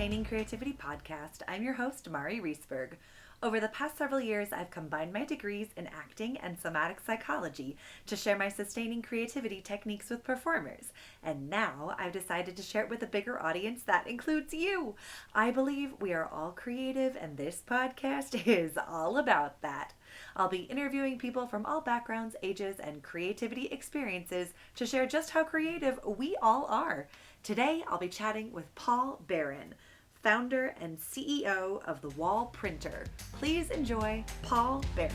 Sustaining Creativity podcast. I'm your host, Mari Reesberg. Over the past several years, I've combined my degrees in acting and somatic psychology to share my sustaining creativity techniques with performers. And now I've decided to share it with a bigger audience that includes you. I believe we are all creative, and this podcast is all about that. I'll be interviewing people from all backgrounds, ages, and creativity experiences to share just how creative we all are. Today, I'll be chatting with Paul Barron, founder and CEO of The Wall Printer. Please enjoy Paul Barron.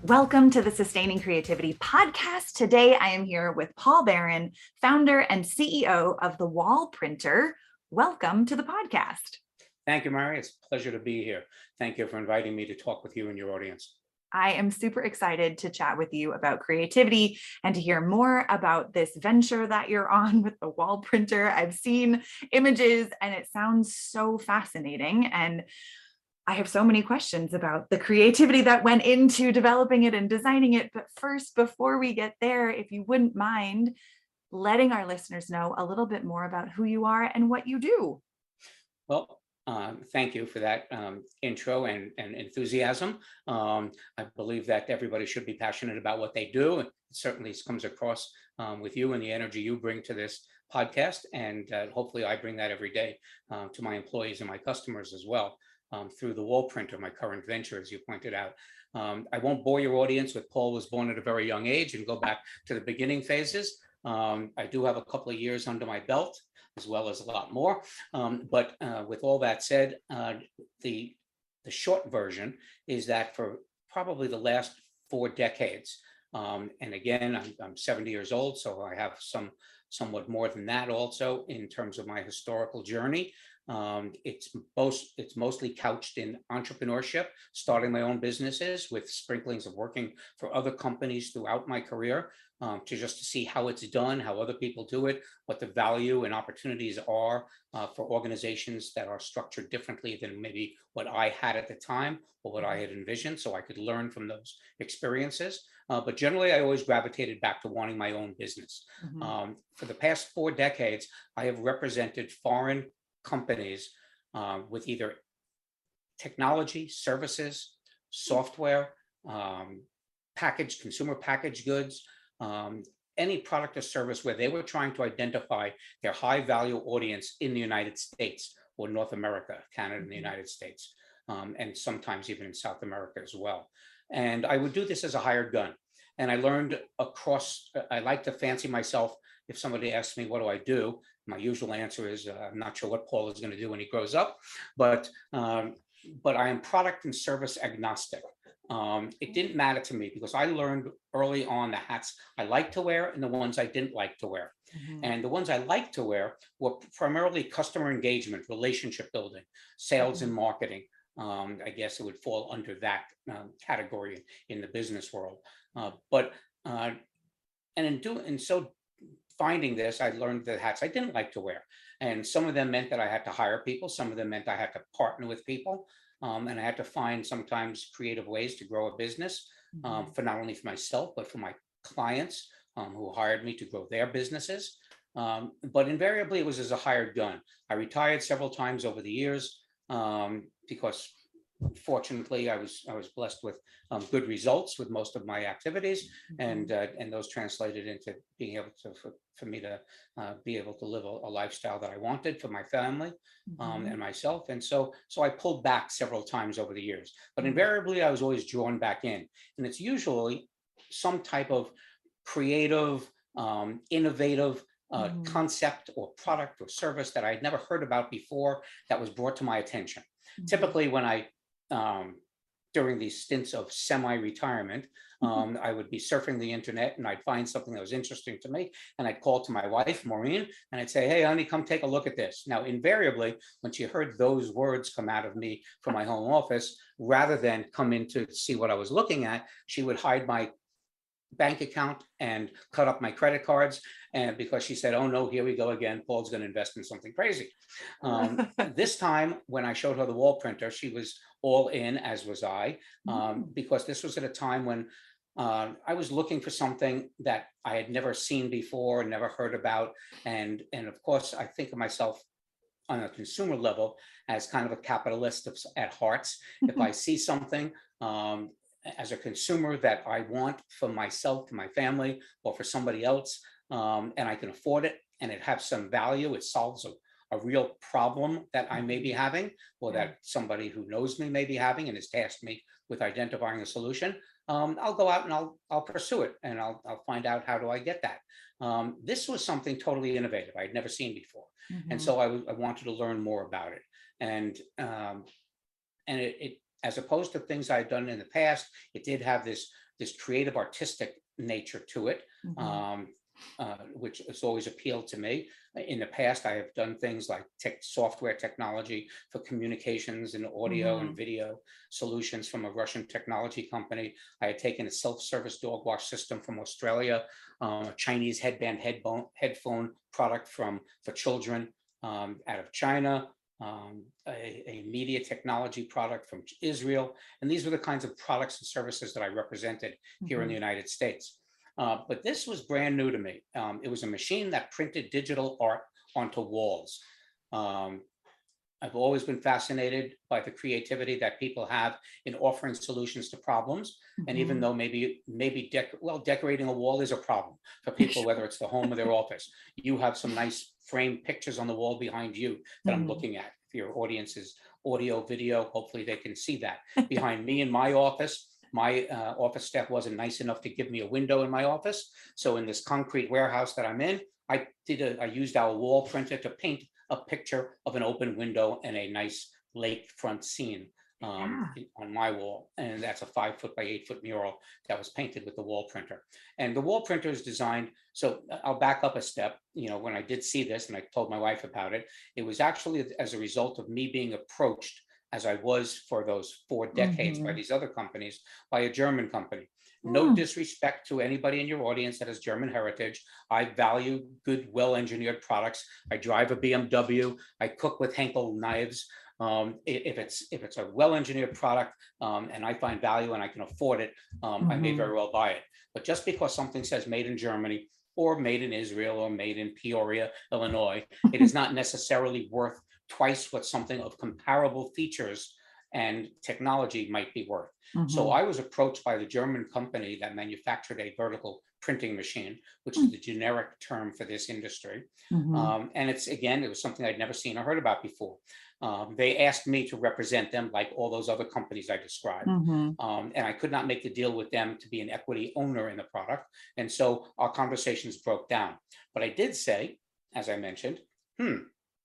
Welcome to the Sustaining Creativity podcast. Today, I am here with Paul Barron, founder and CEO of The Wall Printer. Welcome to the podcast. Thank you, Mari. It's a pleasure to be here. Thank you for inviting me to talk with you and your audience. I am super excited to chat with you about creativity and to hear more about this venture that you're on with The Wall Printer. I've seen images and it sounds so fascinating. And I have so many questions about the creativity that went into developing it and designing it. But first, before we get there, if you wouldn't mind letting our listeners know a little bit more about who you are and what you do. Well, thank you for that intro and enthusiasm. I believe that everybody should be passionate about what they do. It certainly comes across with you and the energy you bring to this podcast. And hopefully I bring that every day to my employees and my customers as well. Through The Wall Printer, my current venture, as you pointed out. I won't bore your audience with Paul was born at a very young age and go back to the beginning phases. I do have a couple of years under my belt, as well as a lot more. But with all that said, the short version is that for probably the last 4 decades, and again, I'm 70 years old, so I have somewhat more than that also in terms of my historical journey. It's mostly couched in entrepreneurship, starting my own businesses with sprinklings of working for other companies throughout my career, to see how it's done, how other people do it, what the value and opportunities are for organizations that are structured differently than maybe what I had at the time or what I had envisioned, so I could learn from those experiences. But generally, I always gravitated back to wanting my own business. Mm-hmm. For the past 4 decades, I have represented foreign companies with either technology, services, software, consumer packaged goods, any product or service where they were trying to identify their high value audience in the United States or North America, Canada and the United States, and sometimes even in South America as well. And I would do this as a hired gun. And I learned I like to fancy myself. If somebody asks me, what do I do? My usual answer is, I'm not sure what Paul is going to do when he grows up, but I am product and service agnostic. It didn't matter to me because I learned early on the hats I liked to wear and the ones I didn't like to wear. Mm-hmm. And the ones I liked to wear were primarily customer engagement, relationship building, sales, mm-hmm. and marketing. I guess it would fall under that category in the business world. Finding this, I learned the hats I didn't like to wear. And some of them meant that I had to hire people. Some of them meant I had to partner with people. And I had to find sometimes creative ways to grow a business for not only for myself, but for my clients who hired me to grow their businesses. But invariably, it was as a hired gun. I retired several times over the years because fortunately, I was blessed with good results with most of my activities, and those translated into being able to for me to be able to live a lifestyle that I wanted for my family and myself. And so I pulled back several times over the years, but invariably I was always drawn back in, and it's usually some type of creative, innovative concept or product or service that I had never heard about before that was brought to my attention. Typically, when I during these stints of semi-retirement, I would be surfing the internet and I'd find something that was interesting to me, and I'd call to my wife, Maureen, and I'd say, hey, honey, come take a look at this. Now, invariably, when she heard those words come out of me from my home office, rather than come in to see what I was looking at, she would hide my bank account and cut up my credit cards. And because she said, oh no, here we go again, Paul's going to invest in something crazy. This time when I showed her the wall printer, she was all in, as was I, because this was at a time when I was looking for something that I had never seen before, never heard about. And of course, I think of myself on a consumer level as kind of a capitalist at hearts. If I see something as a consumer that I want for myself, for my family, or for somebody else, and I can afford it, and it has some value, it solves a real problem that I may be having, or that somebody who knows me may be having and has tasked me with identifying a solution, I'll go out and I'll pursue it, and I'll find out how do I get that. This was something totally innovative I had never seen before. And so I wanted to learn more about it. And it, as opposed to things I had done in the past, it did have this creative, artistic nature to it, which has always appealed to me. In the past, I have done things like software technology for communications and audio and video solutions from a Russian technology company. I had taken a self-service dog wash system from Australia, a Chinese headphone product for children out of China, a media technology product from Israel. And these were the kinds of products and services that I represented here in the United States. But this was brand new to me. It was a machine that printed digital art onto walls. I've always been fascinated by the creativity that people have in offering solutions to problems. And even though maybe decorating a wall is a problem for people, whether it's the home or their office, you have some nice framed pictures on the wall behind you that I'm looking at. If your audience is audio, video, hopefully they can see that. Behind me in my office, my office staff wasn't nice enough to give me a window in my office. So in this concrete warehouse that I'm in, I used our wall printer to paint a picture of an open window and a nice lakefront scene on my wall. And that's a 5 foot by 8 foot mural that was painted with the wall printer. And the wall printer is designed, so I'll back up a step. When I did see this and I told my wife about it, it was actually as a result of me being approached, as I was for those 4 decades by these other companies, by a German company. No disrespect to anybody in your audience that has German heritage. I value good, well-engineered products. I drive a BMW. I cook with Henkel knives. If it's a well-engineered product and I find value and I can afford it, I may very well buy it. But just because something says made in Germany or made in Israel or made in Peoria, Illinois, it is not necessarily worth twice what something of comparable features and technology might be worth. So I was approached by the German company that manufactured a vertical printing machine, which is the generic term for this industry. And it was something I'd never seen or heard about before. They asked me to represent them like all those other companies I described. And I could not make the deal with them to be an equity owner in the product. And so our conversations broke down. But I did say, as I mentioned,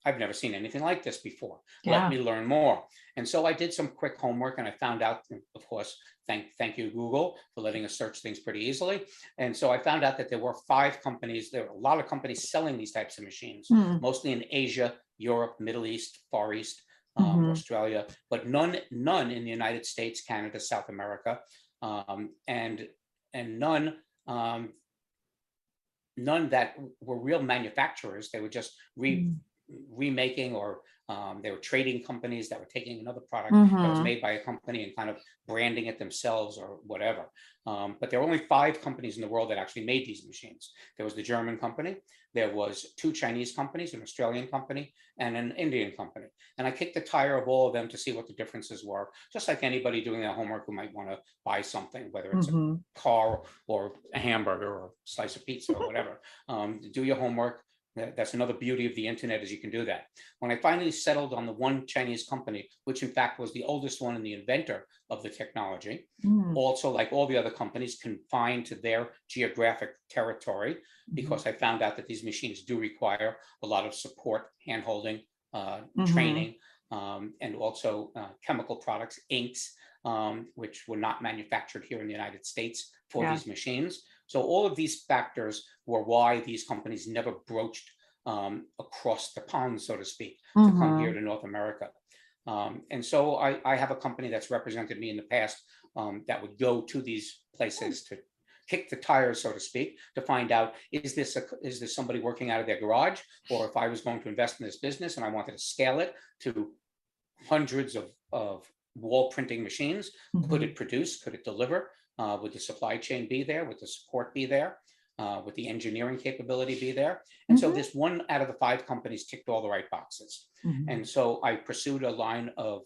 I've never seen anything like this before. Let me learn more. And so I did some quick homework and I found out, of course, thank you, Google, for letting us search things pretty easily. And so I found out that there were 5 companies. There were a lot of companies selling these types of machines, mostly in Asia, Europe, Middle East, Far East, Australia, but none in the United States, Canada, South America, and none that were real manufacturers. They were just remaking, or they were trading companies that were taking another product that was made by a company and kind of branding it themselves or whatever. But there were only 5 companies in the world that actually made these machines. There was the German company, there was 2 Chinese companies, an Australian company and an Indian company. And I kicked the tire of all of them to see what the differences were, just like anybody doing their homework who might want to buy something, whether it's a car or a hamburger or a slice of pizza or whatever. Do your homework. That's another beauty of the internet, is you can do that. When I finally settled on the one Chinese company, which in fact was the oldest one and the inventor of the technology, also like all the other companies confined to their geographic territory, because I found out that these machines do require a lot of support, hand-holding, training, and also chemical products, inks, which were not manufactured here in the United States for these machines. So all of these factors were why these companies never broached across the pond, so to speak, to come here to North America. And so I have a company that's represented me in the past that would go to these places to kick the tires, so to speak, to find out, is this somebody working out of their garage, or if I was going to invest in this business and I wanted to scale it to hundreds of wall printing machines, could it produce, could it deliver? Would the supply chain be there? Would the support be there? Would the engineering capability be there? And so this one out of the 5 companies ticked all the right boxes. And so I pursued a line of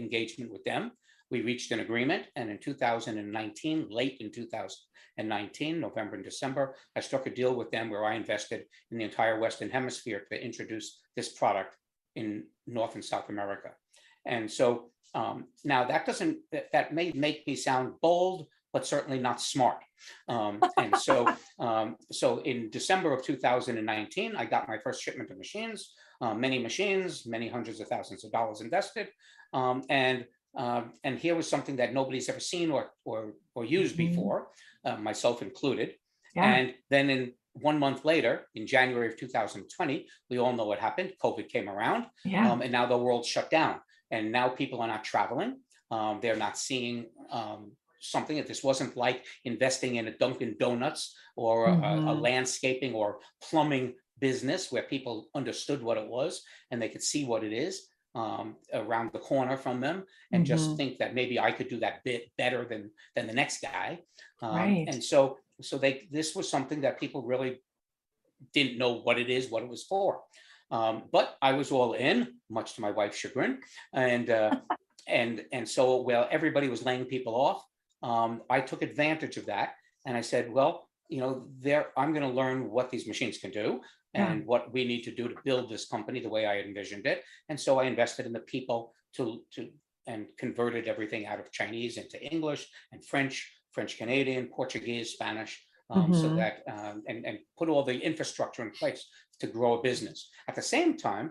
engagement with them. We reached an agreement, and in 2019, late in 2019, November and December, I struck a deal with them where I invested in the entire Western Hemisphere to introduce this product in North and South America. And so now that may make me sound bold, but certainly not smart. And so in December of 2019, I got my first shipment of machines, many hundreds of thousands of dollars invested. And here was something that nobody's ever seen or used before, myself included. Yeah. And then in 1 month later, in January of 2020, we all know what happened. COVID came around, and now the world shut down. And now people are not traveling. They're not seeing something. This wasn't like investing in a Dunkin' Donuts or a landscaping or plumbing business where people understood what it was and they could see what it is around the corner from them, and just think that maybe I could do that bit better than the next guy. And so this was something that people really didn't know what it is, what it was for. But I was all in, much to my wife's chagrin. And so while everybody was laying people off, I took advantage of that. And I said, well, I'm going to learn what these machines can do and what we need to do to build this company the way I envisioned it. And so I invested in the people and converted everything out of Chinese into English and French Canadian, Portuguese, Spanish, so that and put all the infrastructure in place to grow a business. At the same time,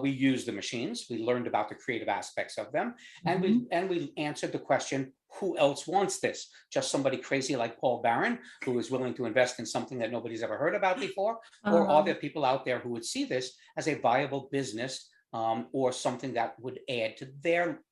we used the machines. We learned about the creative aspects of them, and we answered the question: who else wants this? Just somebody crazy like Paul Barron, who is willing to invest in something that nobody's ever heard about before, or are there people out there who would see this as a viable business or something that would add to their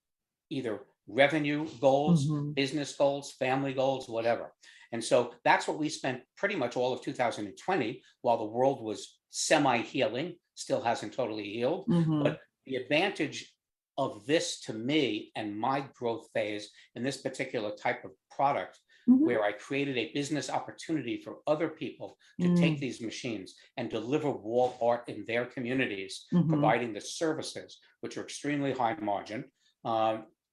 either revenue goals, business goals, family goals, whatever. And so that's what we spent pretty much all of 2020 while the world was semi-healing, still hasn't totally healed. But the advantage of this to me and my growth phase in this particular type of product, where I created a business opportunity for other people to take these machines and deliver wall art in their communities, providing the services, which are extremely high margin.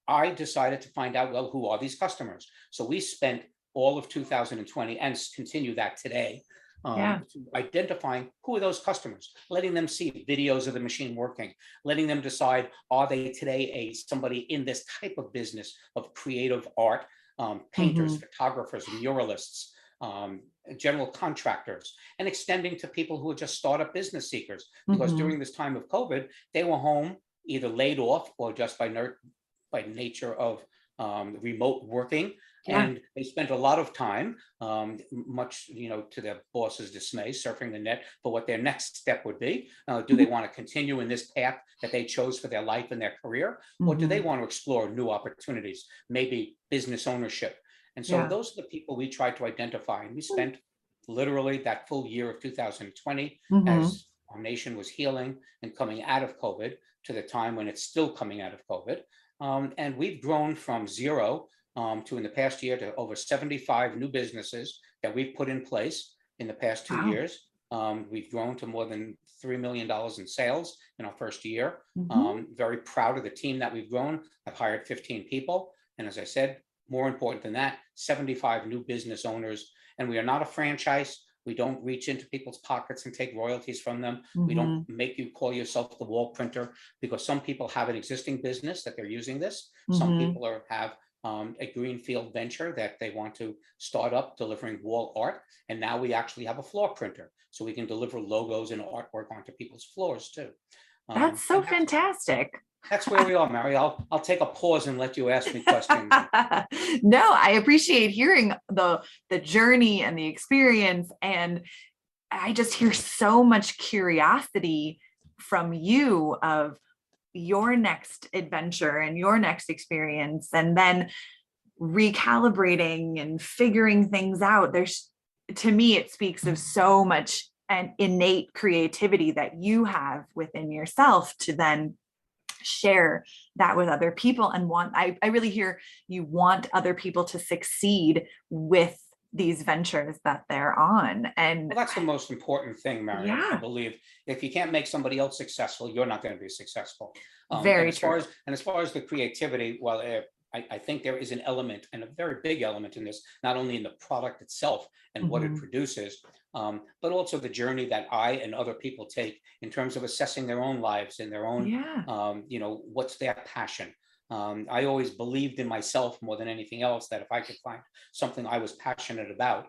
I decided to find out, well, who are these customers? So we spent all of 2020 and continue that today, identifying who are those customers, letting them see videos of the machine working, letting them decide, are they today somebody in this type of business of creative art, painters, photographers, muralists, general contractors, and extending to people who are just startup business seekers, because during this time of COVID, they were home, either laid off or just by nature of remote working. And they spent a lot of time, much to their boss's dismay, surfing the net for what their next step would be. Do they want to continue in this path that they chose for their life and their career? Or do they want to explore new opportunities, maybe business ownership? And so those are the people we tried to identify. And we spent literally that full year of 2020 as our nation was healing and coming out of COVID to the time when it's still coming out of COVID. And we've grown from zero to, in the past year, to over 75 new businesses that we've put in place in the past 2 years. We've grown to more than $3 million in sales in our first year. Very proud of the team that we've grown. I've hired 15 people. And as I said, more important than that, 75 new business owners. And we are not a franchise. We don't reach into people's pockets and take royalties from them. We don't make you call yourself the wall printer, because some people have an existing business that they're using this. Some people have a greenfield venture that they want to start up delivering wall art. And now we actually have a floor printer, so we can deliver logos and artwork onto people's floors too. That's so fantastic. That's where we are, Mary. I'll take a pause and let you ask me questions. No, I appreciate hearing the journey and the experience. And I just hear so much curiosity from you of your next adventure and your next experience. And then recalibrating and figuring things out. To me, it speaks of so much an innate creativity that you have within yourself to then share that with other people and I really hear you want other people to succeed with these ventures that they're on. And well, that's the most important thing, Mary. I yeah, believe if you can't make somebody else successful, you're not going to be successful. very true. As far as the creativity, well, I think there is an element, and a very big element in this, not only in the product itself and what it produces, but also the journey that I and other people take in terms of assessing their own lives and their own, what's their passion. I always believed in myself more than anything else, that if I could find something I was passionate about,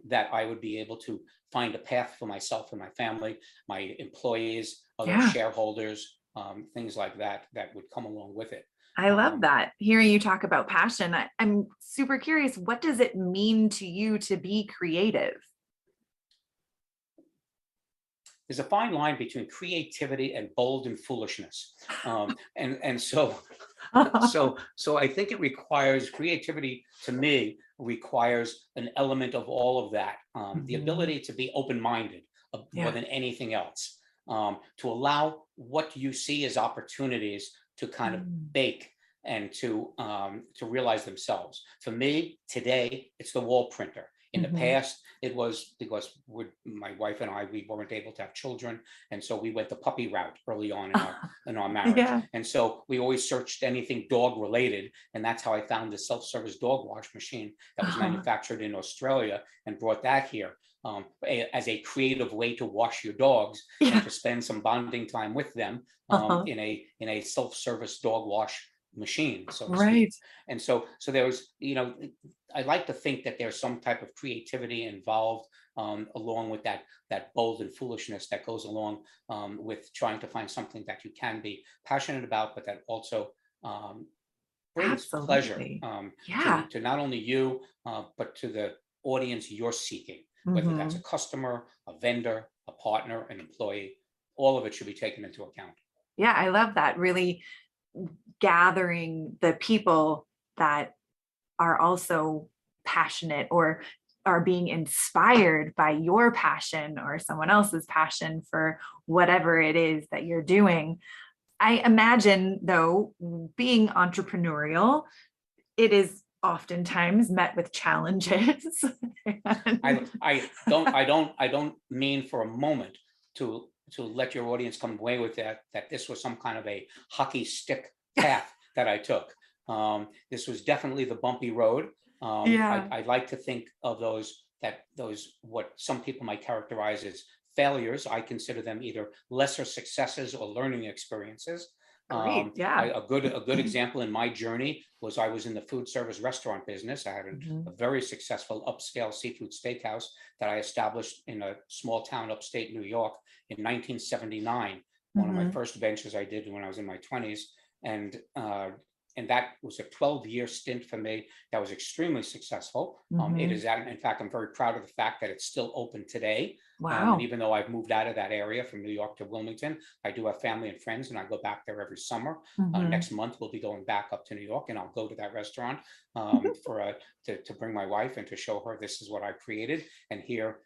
that I would be able to find a path for myself and my family, my employees, other shareholders, things like that would come along with it. I love that. Hearing you talk about passion, I'm super curious. What does it mean to you to be creative? There's a fine line between creativity and bold and foolishness. And so I think it requires creativity, to me, requires an element of all of that. The ability to be open-minded more than anything else, to allow what you see as opportunities to kind of bake and to realize themselves. For me, today, it's the wall printer. In the past, it was because my wife and I, we weren't able to have children. And so we went the puppy route early on in our marriage. Yeah. And so we always searched anything dog related. And that's how I found the self-service dog wash machine that was manufactured in Australia, and brought that here as a creative way to wash your dogs and to spend some bonding time with them in a self-service dog wash machine, so to speak. And so there was, I like to think that there's some type of creativity involved, along with that bold and foolishness that goes along with trying to find something that you can be passionate about, but that also brings pleasure to not only you, but to the audience you're seeking, whether that's a customer, a vendor, a partner, an employee. All of it should be taken into account. Yeah, I love that. Really gathering the people that are also passionate or are being inspired by your passion or someone else's passion for whatever it is that you're doing. I imagine, though, being entrepreneurial, it is oftentimes met with challenges. I don't mean for a moment to let your audience come away with that this was some kind of a hockey stick path that I took. This was definitely the bumpy road. I like to think of those what some people might characterize as failures. I consider them either lesser successes or learning experiences. A good example in my journey was I was in the food service restaurant business. I had a very successful upscale seafood steakhouse that I established in a small town upstate New York in 1979. One of my first ventures I did when I was in my 20s. And that was a 12-year stint for me that was extremely successful. It is, in fact, I'm very proud of the fact that it's still open today. Wow. And even though I've moved out of that area from New York to Wilmington, I do have family and friends, and I go back there every summer. Next month, we'll be going back up to New York, and I'll go to that restaurant to bring my wife and to show her this is what I created. And here,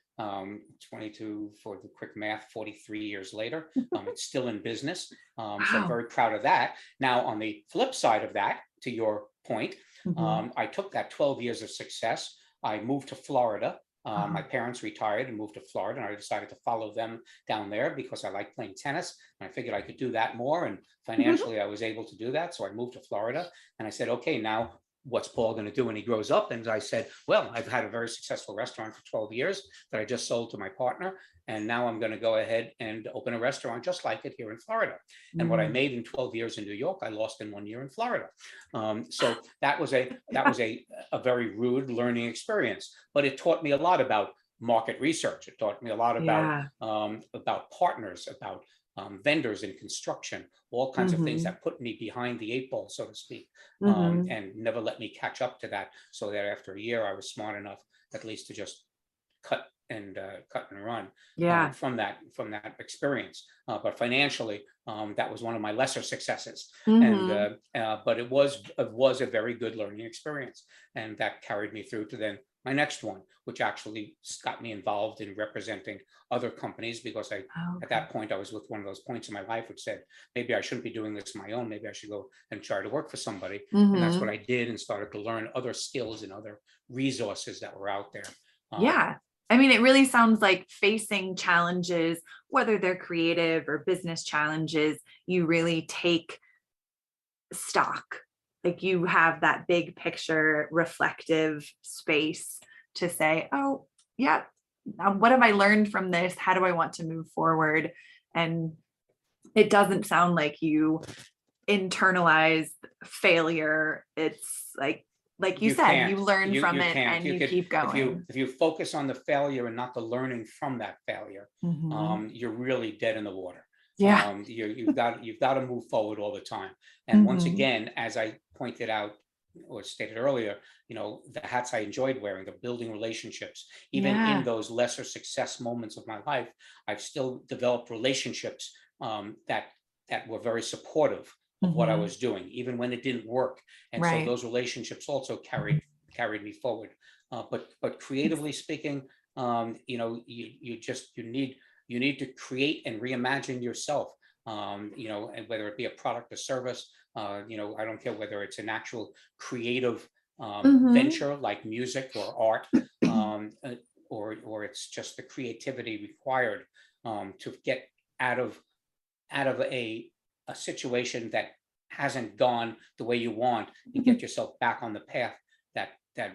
22 for the quick math, 43 years later, it's still in business. So I'm very proud of that. Now, on the flip side of that, to your point, I took that 12 years of success. I moved to Florida. My parents retired and moved to Florida, and I decided to follow them down there because I like playing tennis. And I figured I could do that more. And financially, I was able to do that. So I moved to Florida, and I said, okay, now what's Paul going to do when he grows up? And I said, well, I've had a very successful restaurant for 12 years that I just sold to my partner. And now I'm going to go ahead and open a restaurant just like it here in Florida. And what I made in 12 years in New York, I lost in 1 year in Florida. So that was a very rude learning experience, but it taught me a lot about market research. It taught me a lot about partners, about vendors in construction, all kinds of things that put me behind the 8 ball, so to speak, and never let me catch up to that. So that after a year, I was smart enough at least to just cut cut and run Yeah. from that experience. But financially, that was one of my lesser successes. Hmm. But it was a very good learning experience, and that carried me through to then my next one, which actually got me involved in representing other companies, because at Okay. that point I was with one of those points in my life which said maybe I shouldn't be doing this on my own. Maybe I should go and try to work for somebody. And that's what Hmm. I did, and started to learn other skills and other resources that were out there. Um, Yeah. I mean, it really sounds like facing challenges, whether they're creative or business challenges, you really take stock. Like you have that big picture, reflective space to say, oh, yeah, what have I learned from this? How do I want to move forward? And it doesn't sound like you internalize failure. It's like you you said, you can't learn you from you it can't and you you could keep going. if you focus on the failure and not the learning from that failure, Hmm. you're really dead in the water. Yeah. You've got to move forward all the time. And once Hmm. again, as I pointed out or stated earlier, the hats I enjoyed wearing, the building relationships, even in Yeah. those lesser success moments of my life, I've still developed relationships that were very supportive of what I Hmm. was doing, even when it didn't work. And so Right. those relationships also carried me forward. But creatively speaking, you need to create and reimagine yourself. And whether it be a product or service, I don't care whether it's an actual creative Hmm. venture like music or art, or it's just the creativity required to get out of a situation that hasn't gone the way you want, and get yourself back on the path that that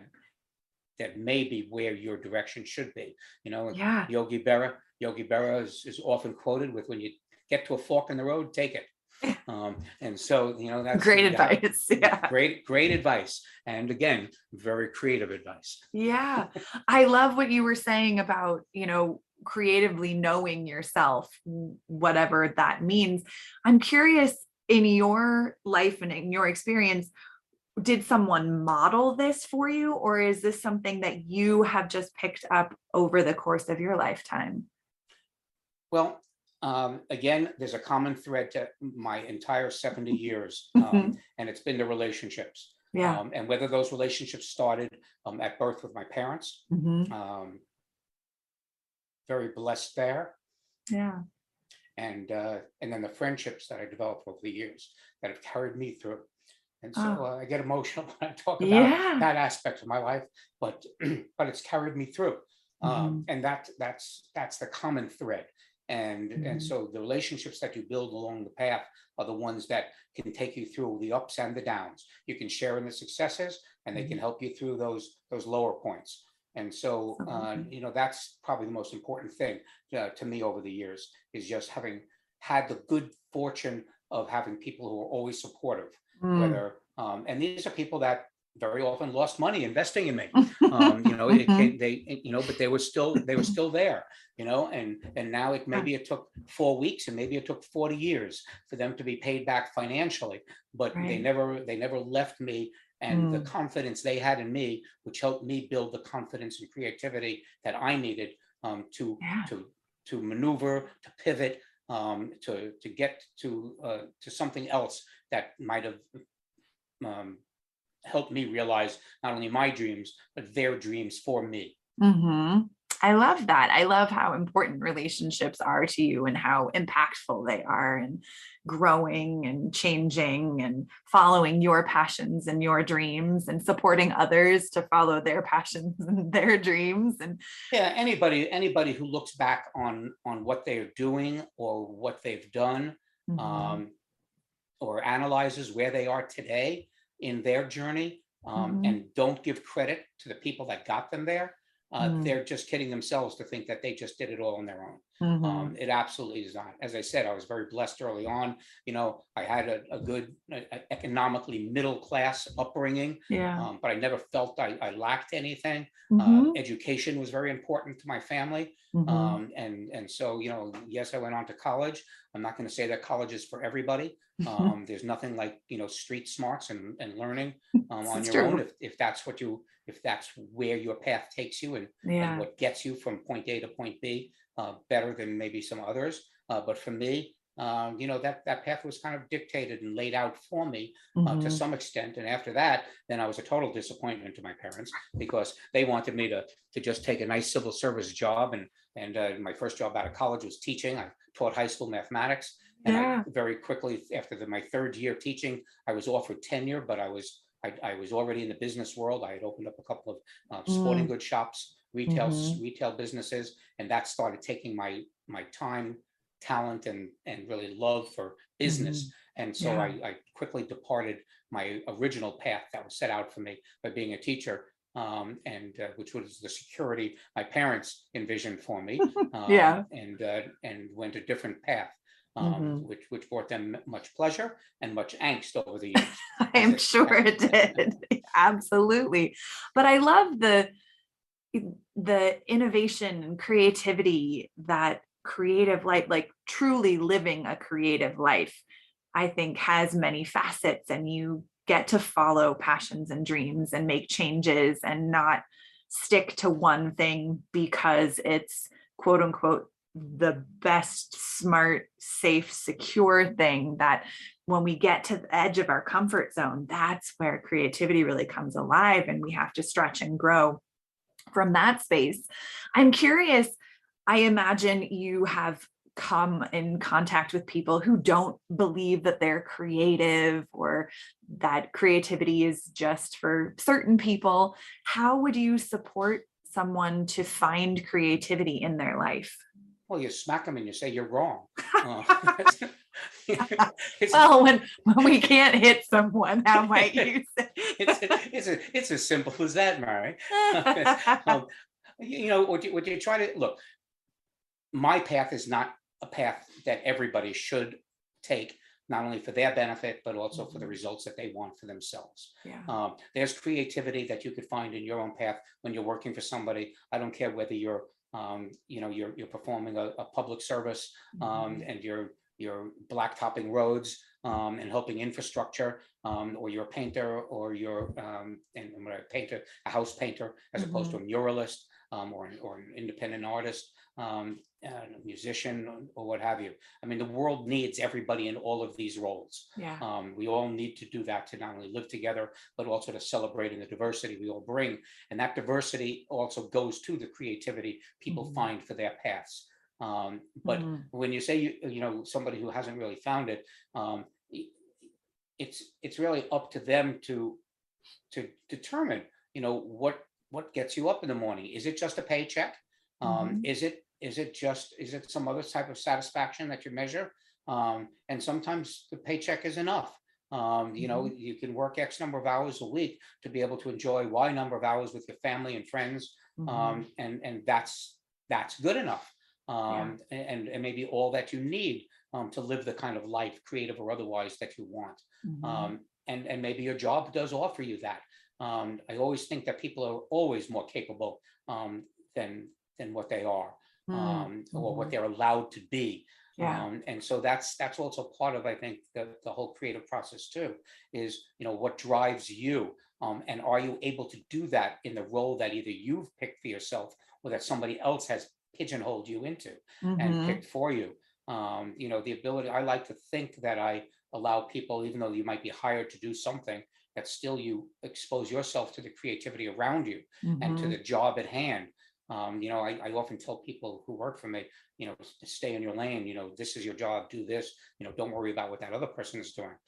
that may be where your direction should be. Yeah. Yogi Berra is often quoted with, when you get to a fork in the road, take it. And so, that's, Great you gotta, advice. Yeah. great advice. And again, very creative advice. Yeah. I love what you were saying about, creatively knowing yourself, whatever that means. I'm curious, in your life and in your experience, did someone model this for you, or is this something that you have just picked up over the course of your lifetime? Well, again, there's a common thread to my entire 70 years, and it's been the relationships. Yeah. And whether those relationships started at birth with my parents, Hmm. um, very blessed there, Yeah. and then the friendships that I developed over the years that have carried me through. And so Oh, I get emotional when I talk about yeah. that aspect of my life, but but it's carried me through, Hmm. and that's the common thread. And Hmm. so the relationships that you build along the path are the ones that can take you through the ups and the downs. You can share in the successes, and they can help you through those lower points. And so, Absolutely. that's probably the most important thing to me over the years, is just having had the good fortune of having people who are always supportive. Mm. Whether And these are people that very often lost money investing in me. It Mhm. came they you know but they were still there. And now Yeah. maybe it took 4 weeks, and maybe it took 40 years for them to be paid back financially, but they Right. never left me. And the Mm. confidence they had in me, which helped me build the confidence and creativity that I needed, to Yeah. to to maneuver, to pivot, to get to something else that might have um, helped me realize not only my dreams, but their dreams for me. Hmm. I love that. I love how important relationships are to you and how impactful they are, and growing and changing and following your passions and your dreams and supporting others to follow their passions and their dreams. And Yeah, anybody who looks back on what they're doing or what they've done, mhm, um, or analyzes where they are today in their journey, mhm, and don't give credit to the people that got them there, mm, they're just kidding themselves to think that they just did it all on their own. It absolutely is not. As I said, I was very blessed early on. I had a good economically middle class upbringing, Yeah. but I never felt I lacked anything. Education was very important to my family. And so, yes, I went on to college. I'm not going to say that college is for everybody. There's nothing like, street smarts and learning on It's your own, true. if that's where your path takes you, and Yeah. what gets you from point A to point B, better than maybe some others. But for me, that path was kind of dictated and laid out for me to some extent. And after that, then I was a total disappointment to my parents, because they wanted me to just take a nice civil service job. And my first job out of college was teaching. I taught high school mathematics. And I Yeah. very quickly, after my third year teaching, I was offered tenure, but I was already in the business world. I had opened up a couple of sporting goods shops, retail businesses, and that started taking my time, talent, and really love for business. And so Yeah. I quickly departed my original path that was set out for me by being a teacher, and which was the security my parents envisioned for me, Yeah. and went a different path. Which brought them much pleasure and much angst over the years. I am sure it did. Absolutely. But I love the innovation and creativity that creative life, like truly living a creative life, I think has many facets, and you get to follow passions and dreams and make changes and not stick to one thing because it's quote unquote the best, smart, safe, secure thing. That when we get to the edge of our comfort zone, that's where creativity really comes alive, and we have to stretch and grow from that space. I'm curious, I imagine you have come in contact with people who don't believe that they're creative, or that creativity is just for certain people. How would you support someone to find creativity in their life? Well, you smack them and you say you're wrong. Well, when we can't hit someone, how might you say? It's as simple as that, Mary. What you try to look. My path is not a path that everybody should take, not only for their benefit, but also for the results that they want for themselves. Yeah. There's creativity that you could find in your own path when you're working for somebody. I don't care whether you're performing a public service, and you're blacktopping roads, and helping infrastructure, or you're a painter, or you're a house painter, as opposed to a muralist, or an independent artist, a musician, or what have you. I mean, the world needs everybody in all of these roles. Yeah. We all need to do that, to not only live together, but also to celebrate in the diversity we all bring. And that diversity also goes to the creativity people find for their paths. But when you say, somebody who hasn't really found it, it's really up to them to determine, what gets you up in the morning. Is it just a paycheck? Is it some other type of satisfaction that you measure? And sometimes the paycheck is enough. You can work X number of hours a week to be able to enjoy Y number of hours with your family and friends. And that's good enough. And maybe all that you need to live the kind of life, creative or otherwise, that you want. And maybe your job does offer you that. I always think that people are always more capable than what they are, or what they're allowed to be. And so that's also part of, I think, the whole creative process too, is, what drives you, and are you able to do that in the role that either you've picked for yourself, or that somebody else has pigeonholed you into and picked for you. The ability, I like to think that I allow people, even though you might be hired to do something, that still you expose yourself to the creativity around you and to the job at hand. I often tell people who work for me, stay in your lane, this is your job, do this, don't worry about what that other person is doing.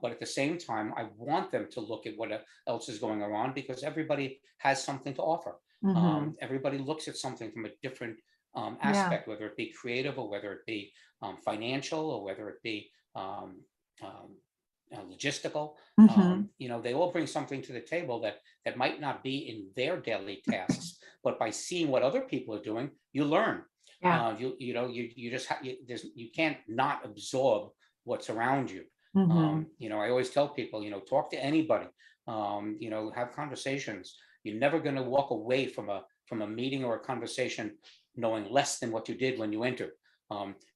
But at the same time, I want them to look at what else is going on, because everybody has something to offer. Everybody looks at something from a different aspect, whether it be creative, or whether it be financial, or whether it be logistical. They all bring something to the table that might not be in their daily tasks, but by seeing what other people are doing, you learn. Yeah. You just you can't not absorb what's around you. Mm-hmm. I always tell people, talk to anybody, have conversations. You're never going to walk away from a meeting or a conversation knowing less than what you did when you entered.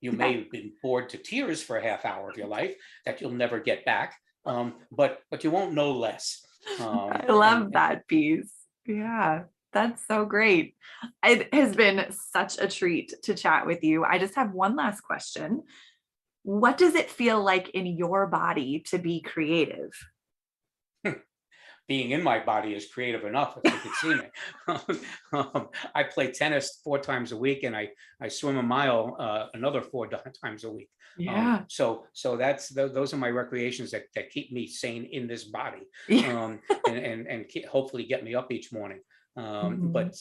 You may have been bored to tears for a half hour of your life that you'll never get back, but you won't know less. I love that piece. Yeah, that's so great. It has been such a treat to chat with you. I just have one last question. What does it feel like in your body to be creative? Being in my body is creative enough, if you could see me. I play tennis 4 times a week, and I swim a mile another 4 times a week. Yeah. So those are my recreations that keep me sane in this body, Yeah. and hopefully get me up each morning. But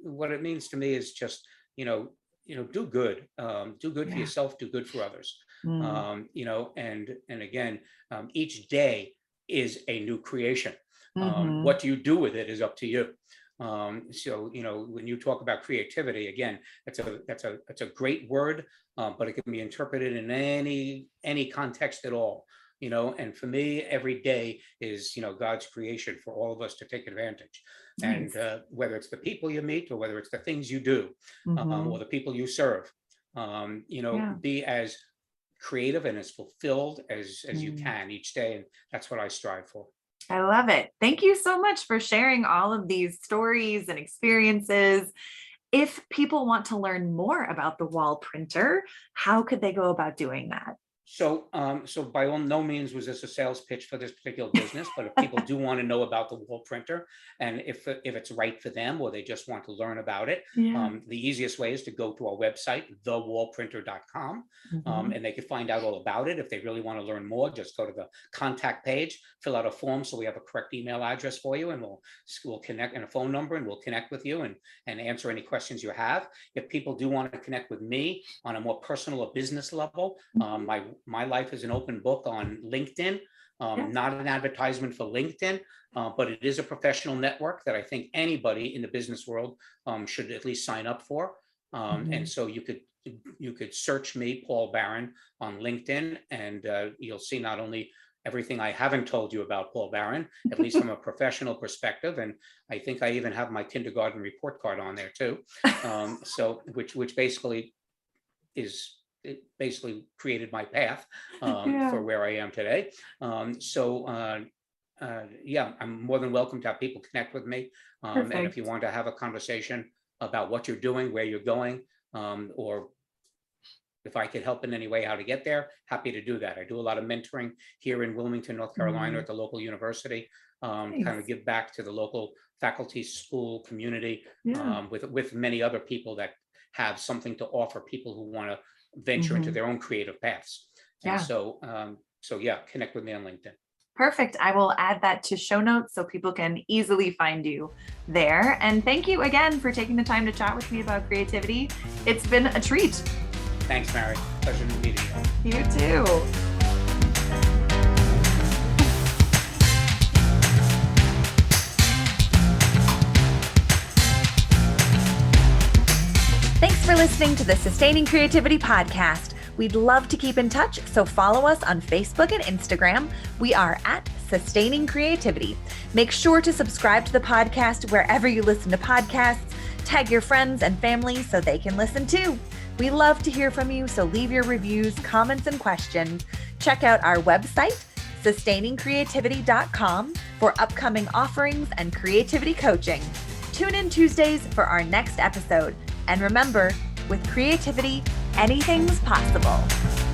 what it means to me is just do good, for yourself, do good for others. And again, each day is a new creation. What you do with it is up to you. So when you talk about creativity, again, that's a great word, but it can be interpreted in any context at all. And for me, every day is God's creation for all of us to take advantage. Nice. And whether it's the people you meet, or whether it's the things you do, or the people you serve, be as creative and as fulfilled as you can each day. And that's what I strive for. I love it. Thank you so much for sharing all of these stories and experiences. If people want to learn more about the wall printer, how could they go about doing that? So by no means was this a sales pitch for this particular business, but if people do want to know about the wall printer, and if it's right for them, or they just want to learn about it, the easiest way is to go to our website, thewallprinter.com, and they can find out all about it. If they really want to learn more, just go to the contact page, fill out a form so we have a correct email address for you, and we'll connect, and a phone number, and we'll connect with you and answer any questions you have. If people do want to connect with me on a more personal or business level, my life is an open book on LinkedIn, not an advertisement for LinkedIn, but it is a professional network that I think anybody in the business world should at least sign up for. And so you could search me, Paul Barron, on LinkedIn, and you'll see not only everything I haven't told you about Paul Barron, at least from a professional perspective, and I think I even have my kindergarten report card on there too. So which basically it basically created my path for where I am today. I'm more than welcome to have people connect with me. And if you want to have a conversation about what you're doing, where you're going, or if I could help in any way how to get there, happy to do that. I do a lot of mentoring here in Wilmington, North Carolina, at the local university, kind of give back to the local faculty, school, community, with many other people that have something to offer people who want to venture into their own creative paths. And so connect with me on LinkedIn. Perfect. I will add that to show notes so people can easily find you there. And thank you again for taking the time to chat with me about creativity. It's been a treat. Thanks, Mary. Pleasure meeting you. You too. Thanks for listening to the Sustaining Creativity Podcast. We'd love to keep in touch, so follow us on Facebook and Instagram. We are at Sustaining Creativity. Make sure to subscribe to the podcast wherever you listen to podcasts. Tag your friends and family so they can listen too. We love to hear from you, so leave your reviews, comments, and questions. Check out our website, sustainingcreativity.com, for upcoming offerings and creativity coaching. Tune in Tuesdays for our next episode. And remember, with creativity, anything's possible.